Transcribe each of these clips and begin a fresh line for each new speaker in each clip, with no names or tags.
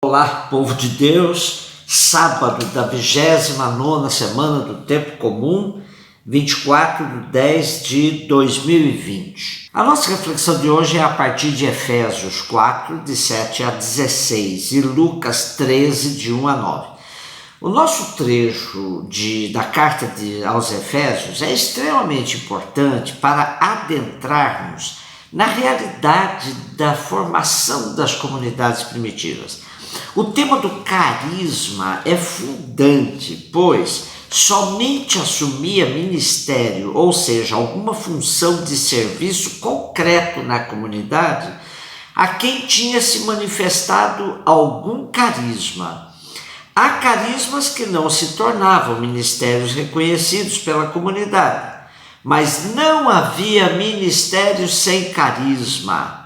Olá, povo de Deus, sábado da 29ª semana do Tempo Comum, 24/10/2020. A nossa reflexão de hoje é a partir de Efésios 4, de 7 a 16 e Lucas 13, de 1 a 9. O nosso trecho da carta aos Efésios é extremamente importante para adentrarmos na realidade da formação das comunidades primitivas. O tema do carisma é fundante, pois somente assumia ministério, ou seja, alguma função de serviço concreto na comunidade, a quem tinha se manifestado algum carisma. Há carismas que não se tornavam ministérios reconhecidos pela comunidade, mas não havia ministério sem carisma.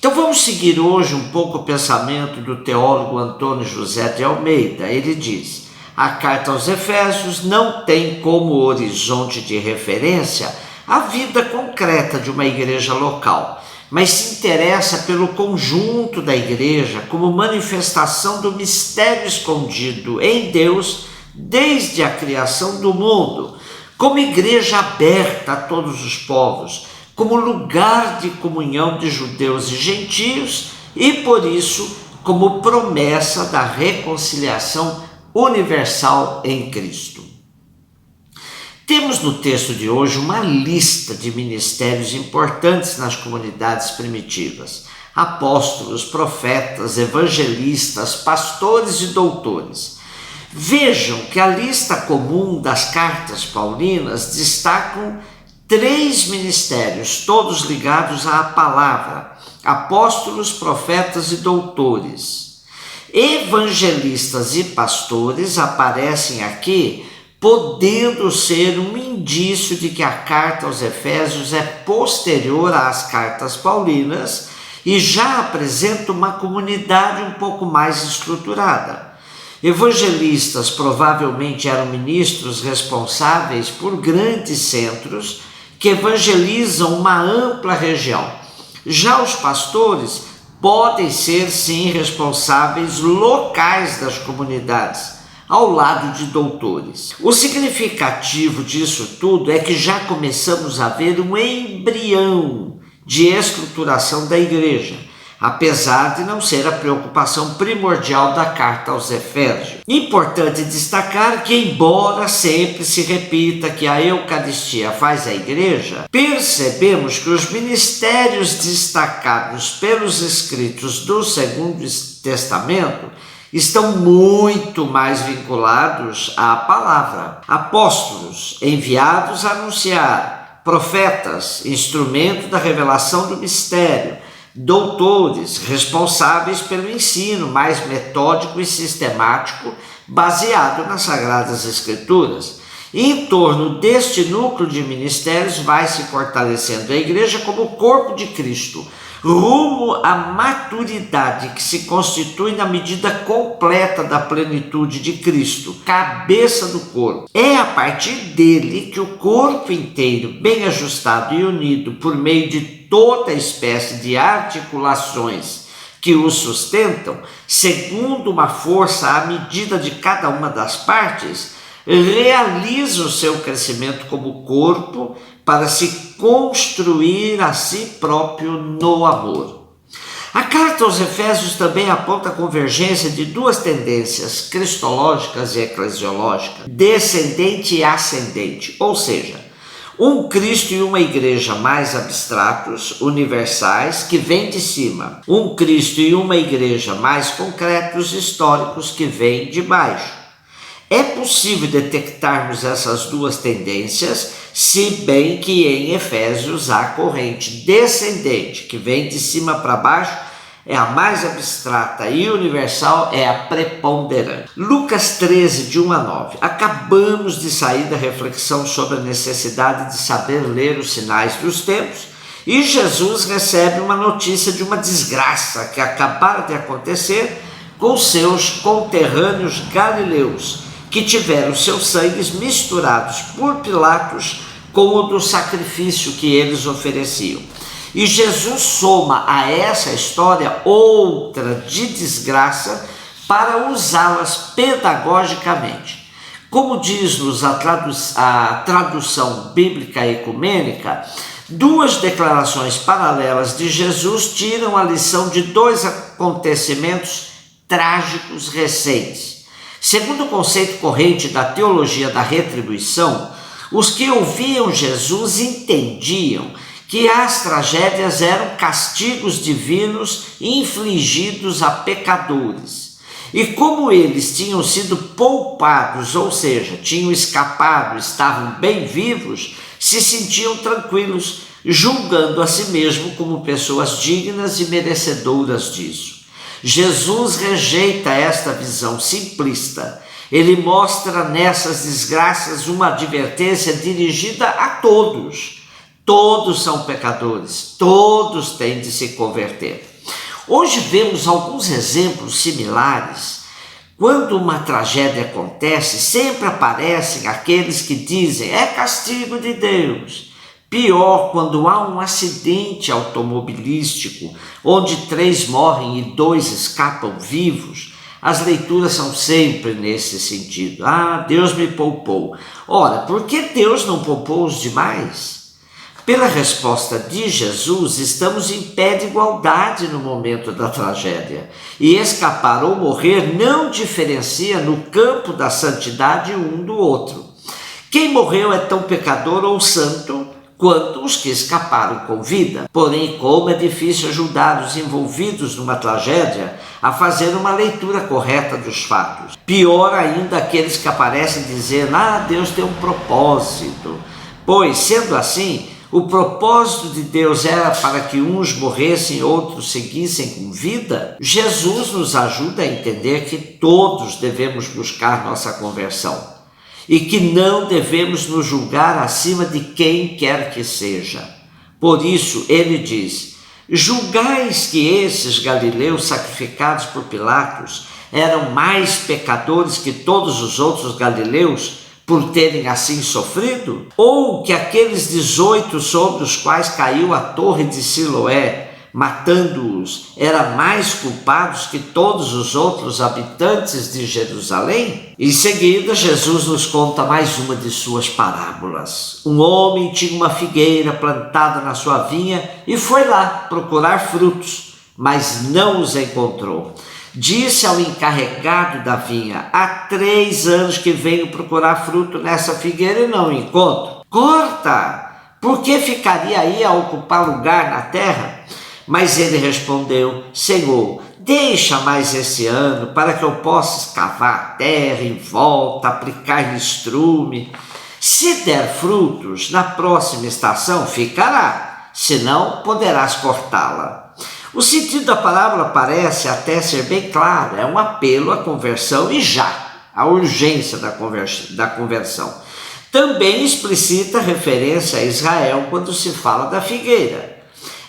Então vamos seguir hoje um pouco o pensamento do teólogo Antônio José de Almeida. Ele diz: a carta aos Efésios não tem como horizonte de referência a vida concreta de uma igreja local, mas se interessa pelo conjunto da igreja como manifestação do mistério escondido em Deus desde a criação do mundo, como igreja aberta a todos os povos, como lugar de comunhão de judeus e gentios e, por isso, como promessa da reconciliação universal em Cristo. Temos no texto de hoje uma lista de ministérios importantes nas comunidades primitivas: apóstolos, profetas, evangelistas, pastores e doutores. Vejam que a lista comum das cartas paulinas destacam 3 ministérios, todos ligados à palavra: apóstolos, profetas e doutores. Evangelistas e pastores aparecem aqui, podendo ser um indício de que a carta aos Efésios é posterior às cartas paulinas e já apresenta uma comunidade um pouco mais estruturada. Evangelistas provavelmente eram ministros responsáveis por grandes centros que evangelizam uma ampla região. Já os pastores podem ser, sim, responsáveis locais das comunidades, ao lado de doutores. O significativo disso tudo é que já começamos a ver um embrião de estruturação da igreja, apesar de não ser a preocupação primordial da carta aos Efésios. Importante destacar que, embora sempre se repita que a Eucaristia faz a igreja, percebemos que os ministérios destacados pelos escritos do Segundo Testamento estão muito mais vinculados à palavra. Apóstolos, enviados a anunciar; profetas, instrumento da revelação do mistério; doutores, responsáveis pelo ensino mais metódico e sistemático baseado nas Sagradas Escrituras. E em torno deste núcleo de ministérios vai se fortalecendo a igreja como corpo de Cristo, rumo à maturidade que se constitui na medida completa da plenitude de Cristo, cabeça do corpo. É a partir dele que o corpo inteiro, bem ajustado e unido por meio de toda espécie de articulações que o sustentam, segundo uma força à medida de cada uma das partes, realiza o seu crescimento como corpo para se construir a si próprio no amor. A carta aos Efésios também aponta a convergência de 2 tendências cristológicas e eclesiológicas, descendente e ascendente, ou seja, um Cristo e uma igreja mais abstratos, universais, que vêm de cima; um Cristo e uma igreja mais concretos, históricos, que vêm de baixo. É possível detectarmos essas 2 tendências, se bem que em Efésios a corrente descendente, que vem de cima para baixo, é a mais abstrata e universal, é a preponderante. Lucas 13, de 1 a 9. Acabamos de sair da reflexão sobre a necessidade de saber ler os sinais dos tempos, e Jesus recebe uma notícia de uma desgraça que acabara de acontecer com seus conterrâneos galileus, que tiveram seus sangues misturados por Pilatos com o do sacrifício que eles ofereciam. E Jesus soma a essa história outra de desgraça para usá-las pedagogicamente. Como diz-nos a tradução bíblica ecumênica, duas declarações paralelas de Jesus tiram a lição de dois acontecimentos trágicos recentes. Segundo o conceito corrente da teologia da retribuição, os que ouviam Jesus entendiam que as tragédias eram castigos divinos infligidos a pecadores. E como eles tinham sido poupados, ou seja, tinham escapado, estavam bem vivos, se sentiam tranquilos, julgando a si mesmo como pessoas dignas e merecedoras disso. Jesus rejeita esta visão simplista. Ele mostra nessas desgraças uma advertência dirigida a todos. Todos são pecadores, todos têm de se converter. Hoje vemos alguns exemplos similares. Quando uma tragédia acontece, sempre aparecem aqueles que dizem: é castigo de Deus. Pior quando há um acidente automobilístico, onde 3 morrem e 2 escapam vivos. As leituras são sempre nesse sentido. Ah, Deus me poupou. Ora, por que Deus não poupou os demais? Pela resposta de Jesus, estamos em pé de igualdade no momento da tragédia. E escapar ou morrer não diferencia no campo da santidade um do outro. Quem morreu é tão pecador ou santo quanto os que escaparam com vida. Porém, como é difícil ajudar os envolvidos numa tragédia a fazer uma leitura correta dos fatos. Pior ainda aqueles que aparecem dizendo: ah, Deus tem um propósito. Pois, sendo assim, o propósito de Deus era para que uns morressem e outros seguissem com vida. Jesus nos ajuda a entender que todos devemos buscar nossa conversão e que não devemos nos julgar acima de quem quer que seja. Por isso, ele diz: julgais que esses galileus sacrificados por Pilatos eram mais pecadores que todos os outros galileus, por terem assim sofrido? Ou que aqueles 18 sobre os quais caiu a torre de Siloé, matando-os, eram mais culpados que todos os outros habitantes de Jerusalém? Em seguida, Jesus nos conta mais uma de suas parábolas. Um homem tinha uma figueira plantada na sua vinha e foi lá procurar frutos, mas não os encontrou. Disse ao encarregado da vinha: há 3 anos que venho procurar fruto nessa figueira e não encontro. Corta! Por que ficaria aí a ocupar lugar na terra? Mas ele respondeu: Senhor, deixa mais esse ano para que eu possa escavar a terra em volta, aplicar estrume. Se der frutos, na próxima estação ficará, senão poderás cortá-la. O sentido da parábola parece até ser bem claro, é um apelo à conversão e já, a urgência da conversão. Também explicita referência a Israel quando se fala da figueira.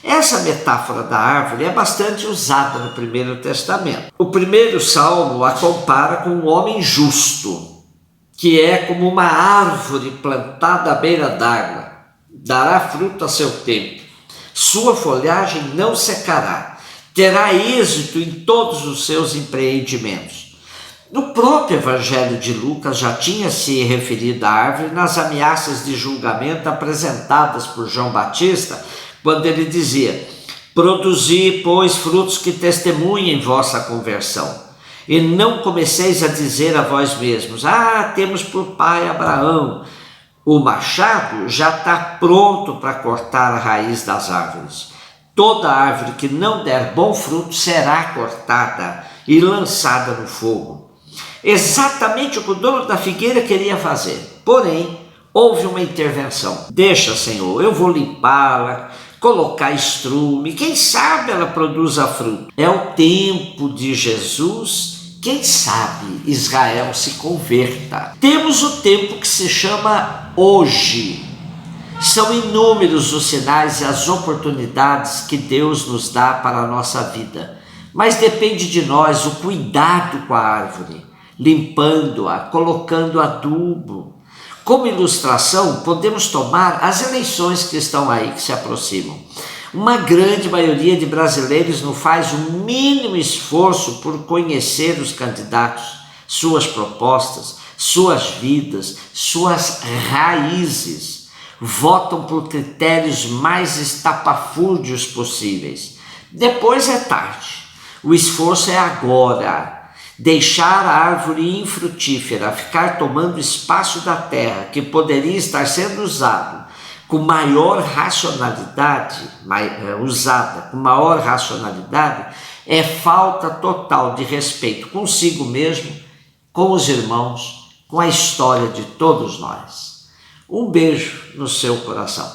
Essa metáfora da árvore é bastante usada no Primeiro Testamento. O primeiro salmo a compara com um homem justo, que é como uma árvore plantada à beira d'água, dará fruto a seu tempo. Sua folhagem não secará, terá êxito em todos os seus empreendimentos. No próprio Evangelho de Lucas já tinha se referido à árvore nas ameaças de julgamento apresentadas por João Batista, quando ele dizia: produzi, pois, frutos que testemunhem vossa conversão, e não comeceis a dizer a vós mesmos: ah, temos por pai Abraão. O machado já está pronto para cortar a raiz das árvores. Toda árvore que não der bom fruto será cortada e lançada no fogo. Exatamente o que o dono da figueira queria fazer. Porém, houve uma intervenção. Deixa, Senhor, eu vou limpá-la, colocar estrume, quem sabe ela produza fruto. É o tempo de Jesus. Quem sabe Israel se converta. Temos o tempo que se chama hoje. São inúmeros os sinais e as oportunidades que Deus nos dá para a nossa vida. Mas depende de nós o cuidado com a árvore, limpando-a, colocando adubo. Como ilustração, podemos tomar as eleições que estão aí, que se aproximam. Uma grande maioria de brasileiros não faz o mínimo esforço por conhecer os candidatos, suas propostas, suas vidas, suas raízes. Votam por critérios mais estapafúrdios possíveis. Depois é tarde. O esforço é agora. Deixar a árvore infrutífera ficar tomando espaço da terra que poderia estar sendo usado com maior racionalidade, usada com maior racionalidade, é falta total de respeito consigo mesmo, com os irmãos, com a história de todos nós. Um beijo no seu coração.